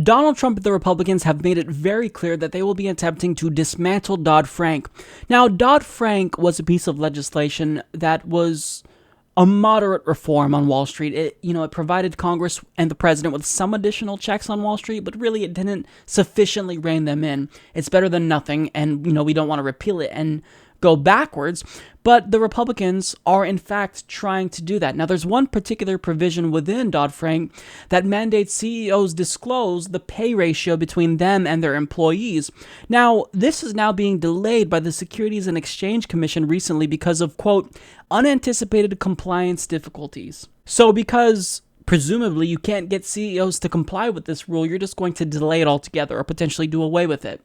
Donald Trump and the Republicans have made it very clear that they will be attempting to dismantle Dodd-Frank. Now, Dodd-Frank was a piece of legislation that was a moderate reform on Wall Street. It provided Congress and the president with some additional checks on Wall Street, but really it didn't sufficiently rein them in. It's better than nothing, and we don't want to repeal it and go backwards, but the Republicans are in fact trying to do that. Now, there's one particular provision within Dodd-Frank that mandates CEOs disclose the pay ratio between them and their employees. Now, this is now being delayed by the Securities and Exchange Commission recently because of, quote, unanticipated compliance difficulties. So because presumably you can't get CEOs to comply with this rule, you're just going to delay it altogether or potentially do away with it.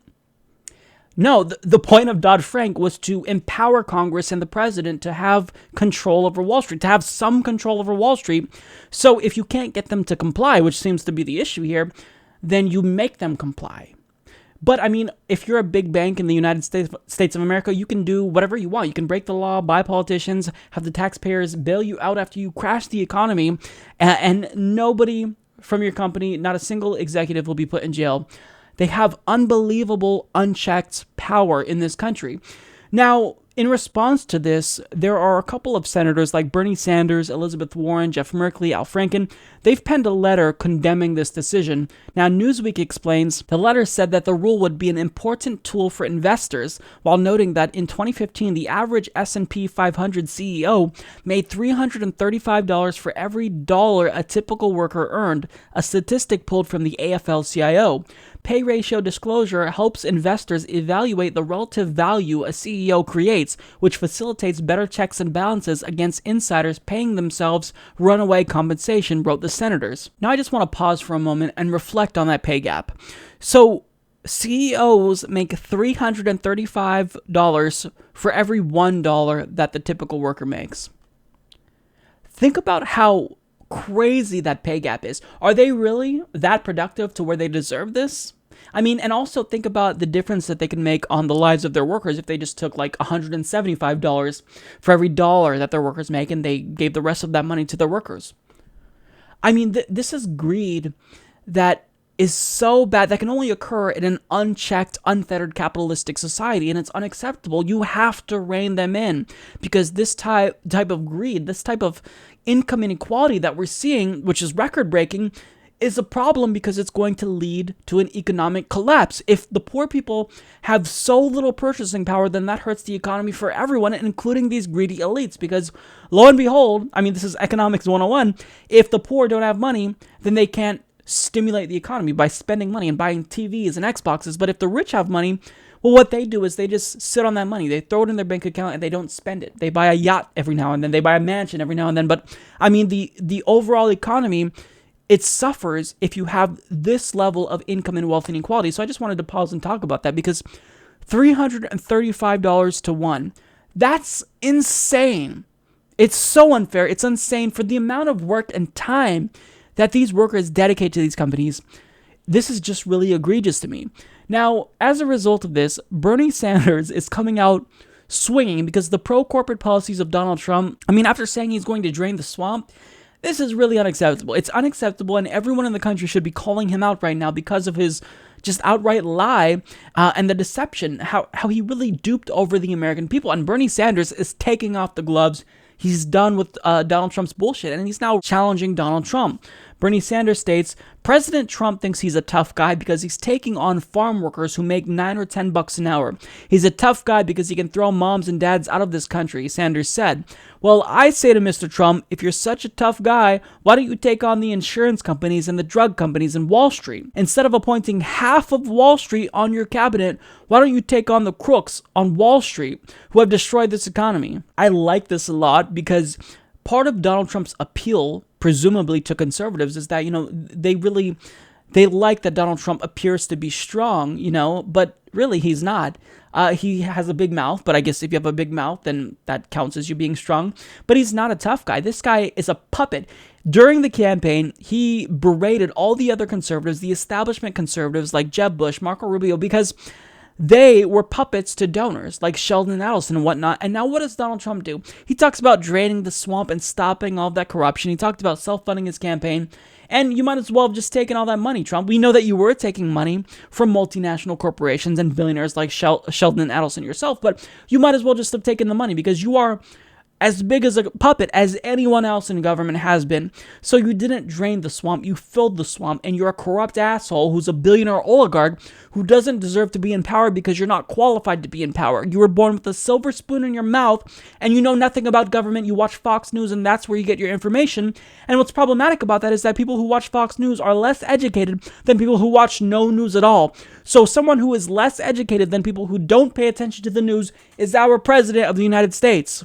No, the point of Dodd-Frank was to empower Congress and the president to have control over Wall Street, to have some control over Wall Street. So if you can't get them to comply, which seems to be the issue here, then you make them comply. But I mean, if you're a big bank in the United States of America, you can do whatever you want. You can break the law, buy politicians, have the taxpayers bail you out after you crash the economy, and nobody from your company, not a single executive, will be put in jail. They have unbelievable, unchecked power in this country. Now, in response to this, there are a couple of senators like Bernie Sanders, Elizabeth Warren, Jeff Merkley, Al Franken. They've penned a letter condemning this decision. Now, Newsweek explains the letter said that the rule would be an important tool for investors, while noting that in 2015, the average S&P 500 CEO made $335 for every dollar a typical worker earned, a statistic pulled from the AFL-CIO. Pay ratio disclosure helps investors evaluate the relative value a CEO creates, which facilitates better checks and balances against insiders paying themselves runaway compensation, wrote the senators. Now I just want to pause for a moment and reflect on that pay gap. So CEOs make $335 for every $1 that the typical worker makes. Think about how crazy that pay gap is. Are they really that productive to where they deserve this? I mean, and also think about the difference that they can make on the lives of their workers if they just took like $175 for every dollar that their workers make and they gave the rest of that money to their workers. I mean, this is greed that is so bad that can only occur in an unchecked, unfettered capitalistic society, and it's unacceptable. You have to rein them in because this type of greed, this type of income inequality that we're seeing, which is record-breaking, is a problem because it's going to lead to an economic collapse. If the poor people have so little purchasing power, then that hurts the economy for everyone, including these greedy elites, because lo and behold, I mean, this is economics 101, if the poor don't have money, then they can't stimulate the economy by spending money and buying TVs and Xboxes. But if the rich have money, well, what they do is they just sit on that money. They throw it in their bank account and they don't spend it. They buy a yacht every now and then. They buy a mansion every now and then. But I mean, the overall economy, it suffers if you have this level of income and wealth inequality. So I just wanted to pause and talk about that because $335 to one, that's insane. It's so unfair. It's insane for the amount of work and time that these workers dedicate to these companies. This is just really egregious to me. Now, as a result of this, Bernie Sanders is coming out swinging because the pro-corporate policies of Donald Trump, I mean, after saying he's going to drain the swamp, this is really unacceptable. It's unacceptable, and everyone in the country should be calling him out right now because of his just outright lie and the deception, how he really duped over the American people. And Bernie Sanders is taking off the gloves. He's done with Donald Trump's bullshit, and he's now challenging Donald Trump. Bernie Sanders states, President Trump thinks he's a tough guy because he's taking on farm workers who make $9 or $10 an hour. He's a tough guy because he can throw moms and dads out of this country, Sanders said. Well, I say to Mr. Trump, if you're such a tough guy, why don't you take on the insurance companies and the drug companies and Wall Street? Instead of appointing half of Wall Street on your cabinet, why don't you take on the crooks on Wall Street who have destroyed this economy? I like this a lot because part of Donald Trump's appeal, presumably to conservatives, is that, they like that Donald Trump appears to be strong, but really he's not. He has a big mouth, but I guess if you have a big mouth, then that counts as you being strong. But he's not a tough guy. This guy is a puppet. During the campaign, he berated all the other conservatives, the establishment conservatives like Jeb Bush, Marco Rubio, because They were puppets to donors like Sheldon Adelson and whatnot. And now what does Donald Trump do? He talks about draining the swamp and stopping all of that corruption. He talked about self-funding his campaign. And you might as well have just taken all that money, Trump. We know that you were taking money from multinational corporations and billionaires like Sheldon Adelson yourself, but you might as well just have taken the money because you are as big as a puppet as anyone else in government has been. So you didn't drain the swamp, you filled the swamp, and you're a corrupt asshole who's a billionaire oligarch who doesn't deserve to be in power because you're not qualified to be in power. You were born with a silver spoon in your mouth, and you know nothing about government. You watch Fox News, and that's where you get your information. And what's problematic about that is that people who watch Fox News are less educated than people who watch no news at all. So someone who is less educated than people who don't pay attention to the news is our president of the United States.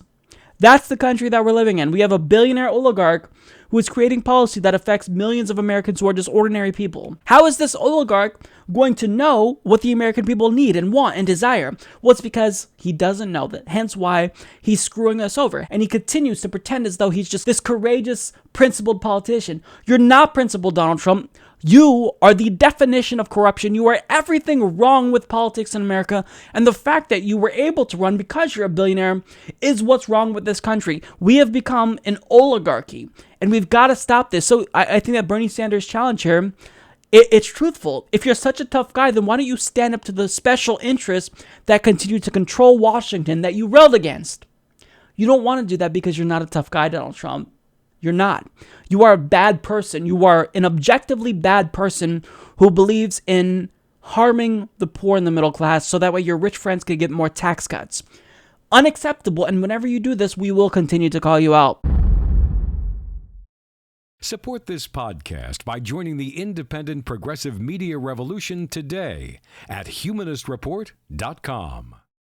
That's the country that we're living in. We have a billionaire oligarch who is creating policy that affects millions of Americans who are just ordinary people. How is this oligarch going to know what the American people need and want and desire? Well, it's because he doesn't know that, hence why he's screwing us over. And he continues to pretend as though he's just this courageous, principled politician. You're not principled, Donald Trump. You are the definition of corruption. You are everything wrong with politics in America. And the fact that you were able to run because you're a billionaire is what's wrong with this country. We have become an oligarchy, and we've got to stop this. So I think that Bernie Sanders' challenge here, it's truthful. If you're such a tough guy, then why don't you stand up to the special interests that continue to control Washington that you railed against? You don't want to do that because you're not a tough guy, Donald Trump. You're not. You are a bad person. You are an objectively bad person who believes in harming the poor and the middle class so that way your rich friends could get more tax cuts. Unacceptable. And whenever you do this, we will continue to call you out. Support this podcast by joining the independent progressive media revolution today at humanistreport.com.